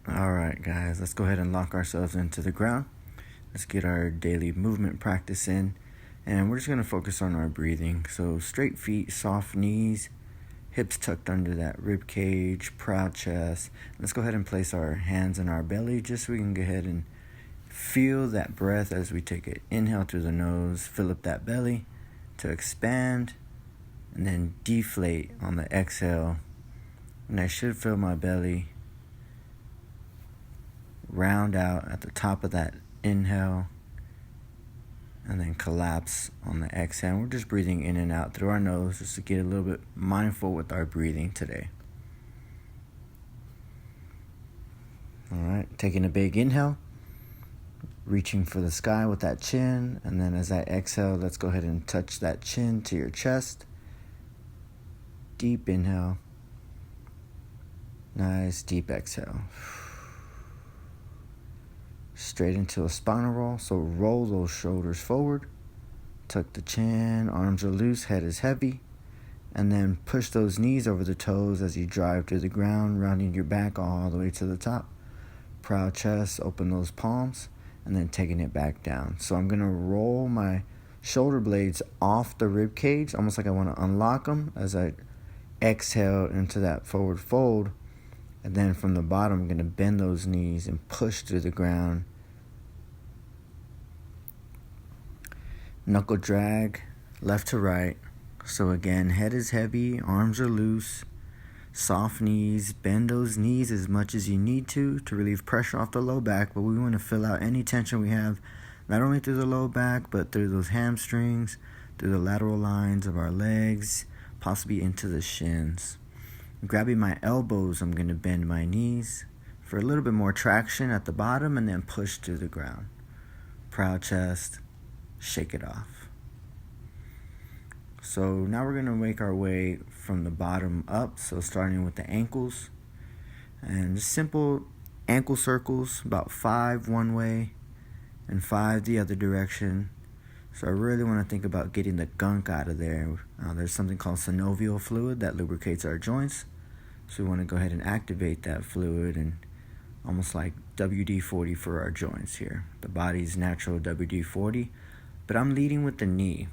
Alright guys, let's go ahead and lock ourselves into the ground. Let's get our daily movement practice in. And we're just going to focus on our breathing. So straight feet, soft knees, hips tucked under that rib cage, proud chest. Let's go ahead and place our hands in our belly just so we can go ahead and feel that breath as we take an inhale through the nose, fill up that belly to expand, and then deflate on the exhale. And I should feel my belly round out at the top of that inhale and then collapse on the exhale. We're just breathing in and out through our nose just to get a little bit mindful with our breathing today. Alright, taking a big inhale, reaching for the sky with that chin, and then as I exhale, let's go ahead and touch that chin to your chest. Deep inhale, nice deep exhale. Straight into a spinal roll, so roll those shoulders forward, tuck the chin, arms are loose, head is heavy, and then push those knees over the toes as you drive to the ground, rounding your back all the way to the top. Proud chest, open those palms, and then taking it back down. So I'm going to roll my shoulder blades off the rib cage, almost like I want to unlock them as I exhale into that forward fold. And then from the bottom, I'm going to bend those knees and push through the ground. Knuckle drag, left to right. So again, head is heavy, arms are loose, soft knees. Bend those knees as much as you need to relieve pressure off the low back. But we want to fill out any tension we have, not only through the low back, but through those hamstrings, through the lateral lines of our legs, possibly into the shins. Grabbing my elbows, I'm going to bend my knees for a little bit more traction at the bottom and then push to the ground. Proud chest, shake it off. So now we're going to make our way from the bottom up, so starting with the ankles. And just simple ankle circles, about 5 one way and 5 the other direction. So I really want to think about getting the gunk out of there. There's something called synovial fluid that lubricates our joints. So we want to go ahead and activate that fluid, and almost like WD-40 for our joints here. The body's natural WD-40, but I'm leading with the knee.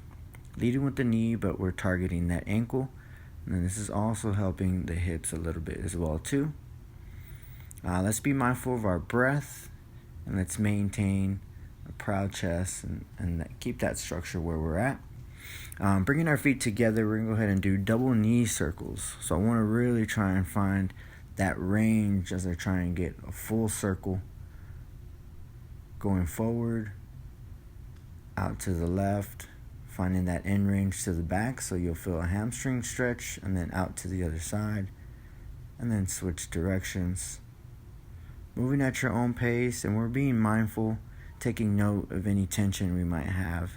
But we're targeting that ankle. And then this is also helping the hips a little bit as well too. Let's be mindful of our breath, and let's maintain a proud chest and keep that structure where we're at. Bringing our feet together, we're going to go ahead and do double knee circles. So I want to really try and find that range as I try and get a full circle going forward, out to the left, finding that end range to the back, so you'll feel a hamstring stretch, and then out to the other side, and then switch directions. Moving at your own pace, and we're being mindful, taking note of any tension we might have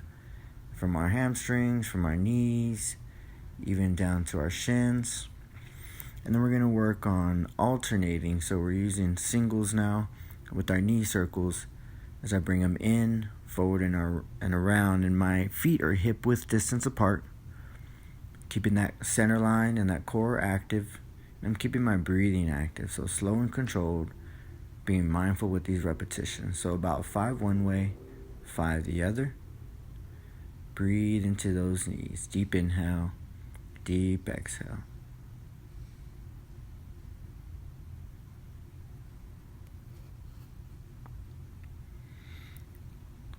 from our hamstrings, from our knees, even down to our shins. And then we're going to work on alternating. So we're using singles now with our knee circles as I bring them in, forward, and around. And my feet are hip width distance apart, keeping that center line and that core active. And I'm keeping my breathing active, so slow and controlled, being mindful with these repetitions. So about 5 one way, 5 the other. Breathe into those knees. Deep inhale, deep exhale.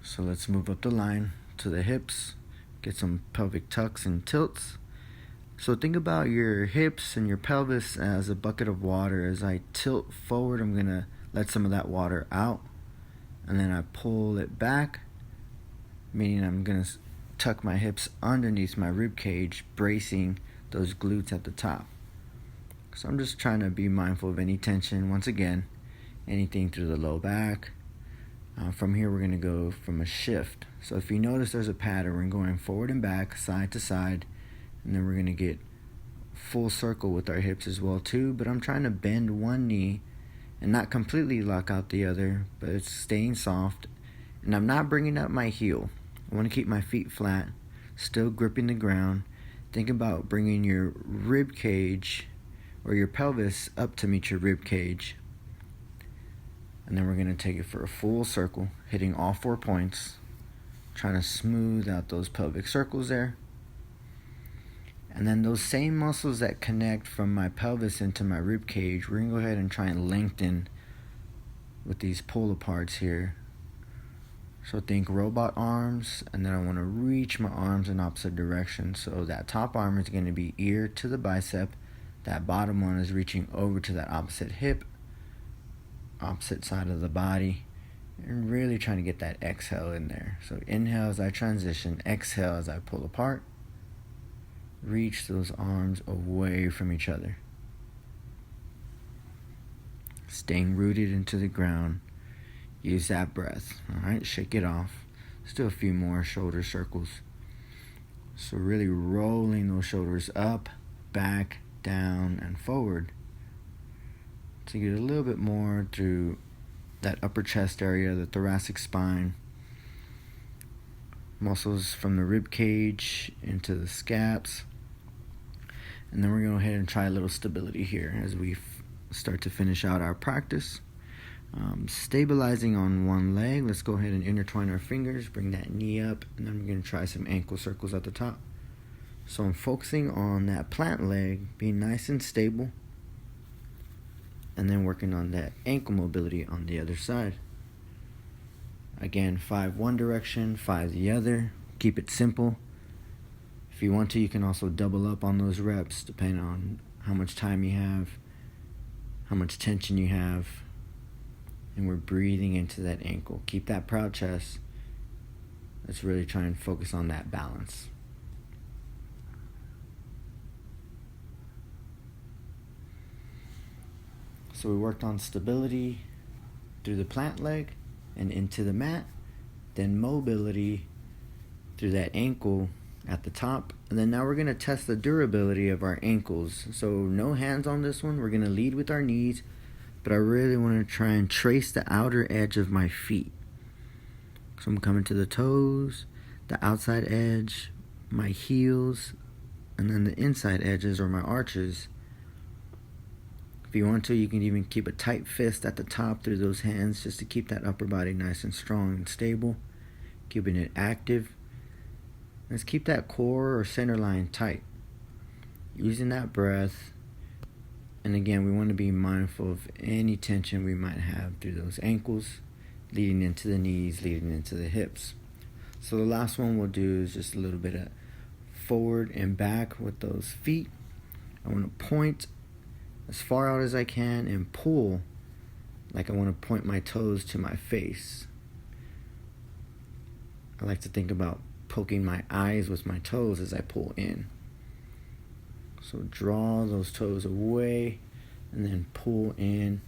So let's move up the line to the hips. Get some pelvic tucks and tilts. So think about your hips and your pelvis as a bucket of water. As I tilt forward, I'm going to let some of that water out. And then I pull it back, meaning I'm going to tuck my hips underneath my rib cage, bracing those glutes at the top. So I'm just trying to be mindful of any tension. Once again, anything through the low back. From here, we're going to go from a shift. So if you notice, there's a pattern. We're going forward and back, side to side, and then we're going to get full circle with our hips as well too. But I'm trying to bend one knee and not completely lock out the other, but it's staying soft. And I'm not bringing up my heel. I want to keep my feet flat, still gripping the ground. Think about bringing your rib cage or your pelvis up to meet your rib cage. And then we're going to take it for a full circle, hitting all 4 points, trying to smooth out those pelvic circles there. And then those same muscles that connect from my pelvis into my rib cage, we're going to go ahead and try and lengthen with these pull aparts here. So think robot arms, and then I want to reach my arms in opposite directions. So that top arm is going to be ear to the bicep. That bottom one is reaching over to that opposite hip, opposite side of the body, and really trying to get that exhale in there. So inhale as I transition, exhale as I pull apart. Reach those arms away from each other. Staying rooted into the ground. Use that breath. Alright, shake it off. Let's do a few more shoulder circles. So really rolling those shoulders up, back, down, and forward to get a little bit more through that upper chest area, the thoracic spine. Muscles from the rib cage into the scaps. And then we're going to go ahead and try a little stability here as we start to finish out our practice. Stabilizing on one leg. Let's go ahead and intertwine our fingers, bring that knee up, and then we're going to try some ankle circles at the top. So I'm focusing on that plant leg being nice and stable, and then working on that ankle mobility on the other side. Again, 5 one direction, 5 the other. Keep it simple. If you want to, you can also double up on those reps depending on how much time you have, how much tension you have. And we're breathing into that ankle. Keep that proud chest. Let's really try and focus on that balance. So we worked on stability through the plant leg and into the mat, then mobility through that ankle at the top, and then now we're going to test the durability of our ankles. So no hands on this one. We're going to lead with our knees, but I really want to try and trace the outer edge of my feet. So I'm coming to the toes, the outside edge, my heels, and then the inside edges or my arches. If you want to, you can even keep a tight fist at the top through those hands just to keep that upper body nice and strong and stable, keeping it active. Let's keep that core or center line tight, using that breath. And again, we want to be mindful of any tension we might have through those ankles, leading into the knees, leading into the hips. So the last one we'll do is just a little bit of forward and back with those feet. I want to point as far out as I can and pull like I want to point my toes to my face. I like to think about poking my eyes with my toes as I pull in. So draw those toes away and then pull in